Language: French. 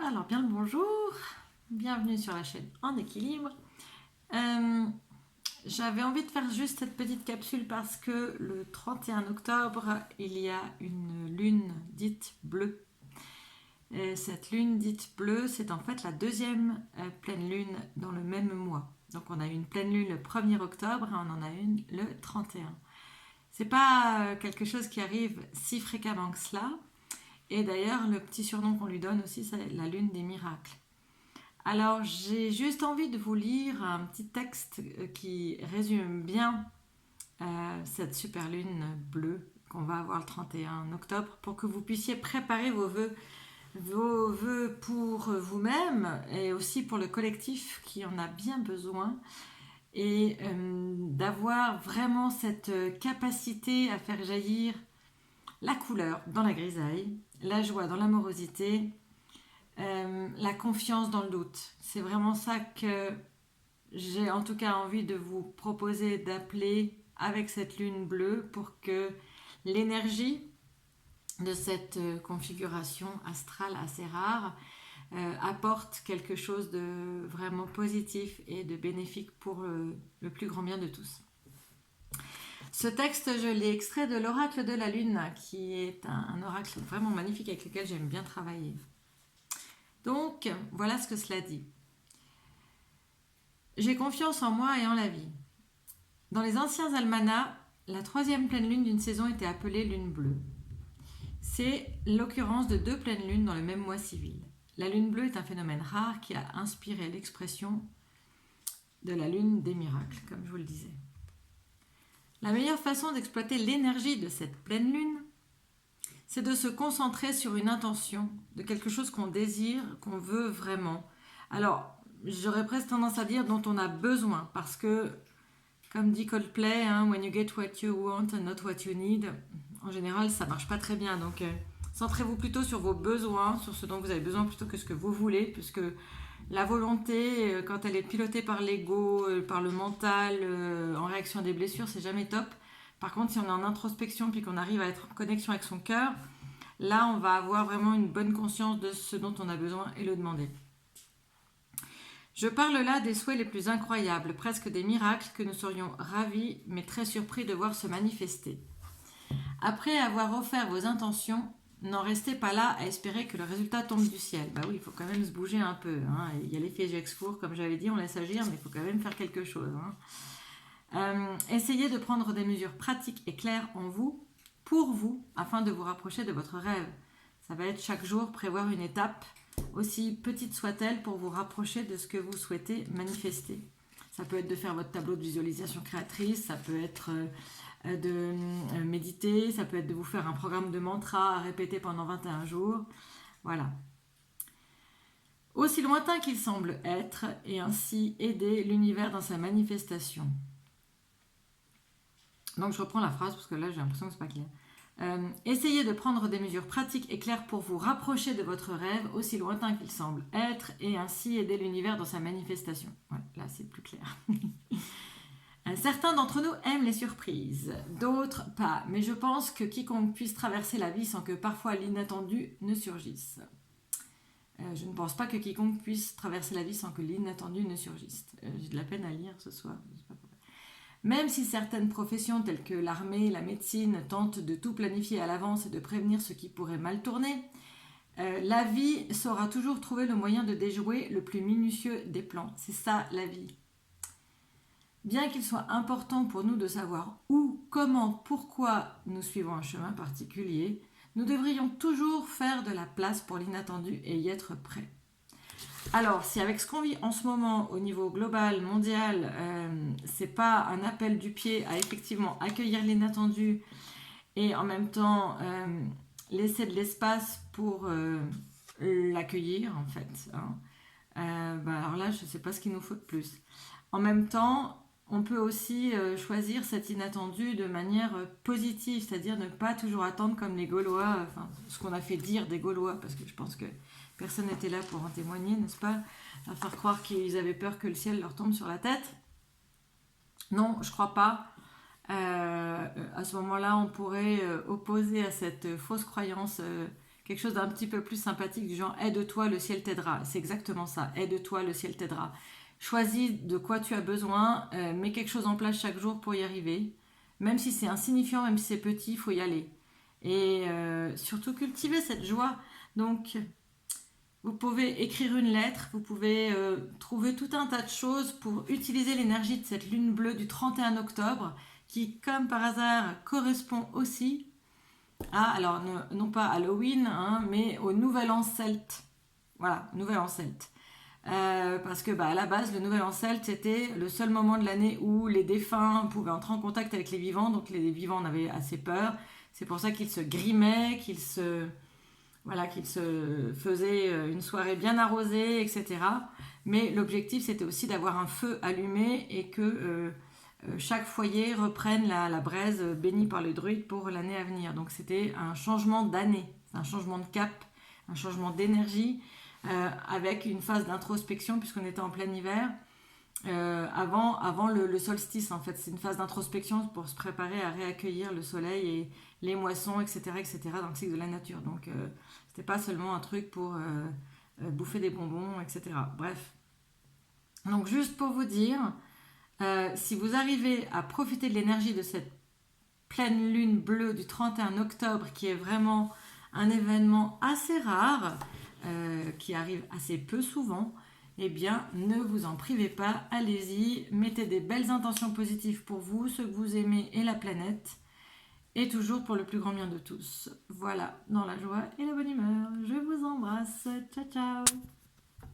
Alors bien le bonjour, bienvenue sur la chaîne En Équilibre. J'avais envie de faire juste cette petite capsule parce que le 31 octobre, il y a une lune dite bleue. Et cette lune dite bleue, c'est en fait la deuxième pleine lune dans le même mois. Donc on a eu une pleine lune le 1er octobre et on en a une le 31. C'est pas quelque chose qui arrive si fréquemment que cela. Et d'ailleurs, le petit surnom qu'on lui donne aussi, c'est la lune des miracles. Alors, j'ai juste envie de vous lire un petit texte qui résume bien cette super lune bleue qu'on va avoir le 31 octobre pour que vous puissiez préparer vos vœux pour vous-même et aussi pour le collectif qui en a bien besoin et d'avoir vraiment cette capacité à faire jaillir la couleur dans la grisaille, la joie dans l'amorosité, la confiance dans le doute. C'est vraiment ça que j'ai en tout cas envie de vous proposer d'appeler avec cette lune bleue pour que l'énergie de cette configuration astrale assez rare apporte quelque chose de vraiment positif et de bénéfique pour le plus grand bien de tous. Ce texte, je l'ai extrait de l'oracle de la lune, qui est un oracle vraiment magnifique avec lequel j'aime bien travailler. Donc, voilà ce que cela dit. J'ai confiance en moi et en la vie. Dans les anciens almanachs, la troisième pleine lune d'une saison était appelée lune bleue. C'est l'occurrence de deux pleines lunes dans le même mois civil. La lune bleue est un phénomène rare qui a inspiré l'expression de la lune des miracles, comme je vous le disais. La meilleure façon d'exploiter l'énergie de cette pleine lune, c'est de se concentrer sur une intention, de quelque chose qu'on désire, qu'on veut vraiment. Alors, j'aurais presque tendance à dire dont on a besoin, parce que, comme dit Coldplay, when you get what you want and not what you need, en général, ça marche pas très bien. Donc, centrez-vous plutôt sur vos besoins, sur ce dont vous avez besoin plutôt que ce que vous voulez, puisque la volonté, quand elle est pilotée par l'ego, par le mental, en réaction à des blessures, c'est jamais top. Par contre, si on est en introspection puis qu'on arrive à être en connexion avec son cœur, là, on va avoir vraiment une bonne conscience de ce dont on a besoin et le demander. Je parle là des souhaits les plus incroyables, presque des miracles que nous serions ravis mais très surpris de voir se manifester. Après avoir offert vos intentions, n'en restez pas là à espérer que le résultat tombe du ciel. Bah oui, il faut quand même se bouger un peu. Il y a l'effet Jexfour, comme j'avais dit, on laisse agir, mais il faut quand même faire quelque chose. Essayez de prendre des mesures pratiques et claires en vous, pour vous, afin de vous rapprocher de votre rêve. Ça va être chaque jour prévoir une étape, aussi petite soit-elle, pour vous rapprocher de ce que vous souhaitez manifester. Ça peut être de faire votre tableau de visualisation créatrice, ça peut être de méditer, ça peut être de vous faire un programme de mantra à répéter pendant 21 jours. Voilà. Aussi lointain qu'il semble être, et ainsi aider l'univers dans sa manifestation. Donc je reprends la phrase parce que là j'ai l'impression que c'est pas clair. Essayez de prendre des mesures pratiques et claires pour vous rapprocher de votre rêve, aussi lointain qu'il semble être, et ainsi aider l'univers dans sa manifestation. Ouais, là c'est plus clair. Certains d'entre nous aiment les surprises, d'autres pas, mais je pense que quiconque puisse traverser la vie sans que parfois l'inattendu ne surgisse. Je ne pense pas que quiconque puisse traverser la vie sans que l'inattendu ne surgisse. J'ai de la peine à lire ce soir, je sais pas pourquoi. Même si certaines professions telles que l'armée, la médecine tentent de tout planifier à l'avance et de prévenir ce qui pourrait mal tourner, la vie saura toujours trouver le moyen de déjouer le plus minutieux des plans. C'est ça la vie. Bien qu'il soit important pour nous de savoir où, comment, pourquoi nous suivons un chemin particulier, nous devrions toujours faire de la place pour l'inattendu et y être prêts. Alors, si avec ce qu'on vit en ce moment au niveau global, mondial, c'est pas un appel du pied à effectivement accueillir l'inattendu et en même temps laisser de l'espace pour l'accueillir en fait. Alors là, je sais pas ce qu'il nous faut de plus. En même temps, on peut aussi choisir cet inattendu de manière positive, c'est-à-dire ne pas toujours attendre comme les Gaulois, ce qu'on a fait dire des Gaulois, parce que je pense que personne n'était là pour en témoigner, n'est-ce pas? À faire croire qu'ils avaient peur que le ciel leur tombe sur la tête. Non, je crois pas. À ce moment-là, on pourrait opposer à cette fausse croyance quelque chose d'un petit peu plus sympathique du genre aide-toi, le ciel t'aidera. C'est exactement ça, aide-toi, le ciel t'aidera. Choisis de quoi tu as besoin, mets quelque chose en place chaque jour pour y arriver. Même si c'est insignifiant, même si c'est petit, il faut y aller. Et surtout cultiver cette joie. Donc, vous pouvez écrire une lettre, vous pouvez trouver tout un tas de choses pour utiliser l'énergie de cette lune bleue du 31 octobre, qui, comme par hasard, correspond aussi alors non pas Halloween, hein, mais au Nouvel An celte. Voilà, Nouvel An celte. Parce que à la base, le Nouvel An celte, c'était le seul moment de l'année où les défunts pouvaient entrer en contact avec les vivants, donc les vivants en avaient assez peur. C'est pour ça qu'ils se grimaient, qu'ils se faisaient une soirée bien arrosée, etc. Mais l'objectif, c'était aussi d'avoir un feu allumé et que chaque foyer reprenne la braise bénie par les druides pour l'année à venir. Donc c'était un changement d'année, un changement de cap, un changement d'énergie, avec une phase d'introspection puisqu'on était en plein hiver. Avant le solstice, en fait, c'est une phase d'introspection pour se préparer à réaccueillir le soleil et les moissons, etc., etc., dans le cycle de la nature. Donc c'était pas seulement un truc pour bouffer des bonbons, etc. Bref. Donc juste pour vous dire, si vous arrivez à profiter de l'énergie de cette pleine lune bleue du 31 octobre, qui est vraiment un événement assez rare, qui arrive assez peu souvent, eh bien, ne vous en privez pas, allez-y, mettez des belles intentions positives pour vous, ceux que vous aimez et la planète, et toujours pour le plus grand bien de tous. Voilà, dans la joie et la bonne humeur. Je vous embrasse. Ciao, ciao.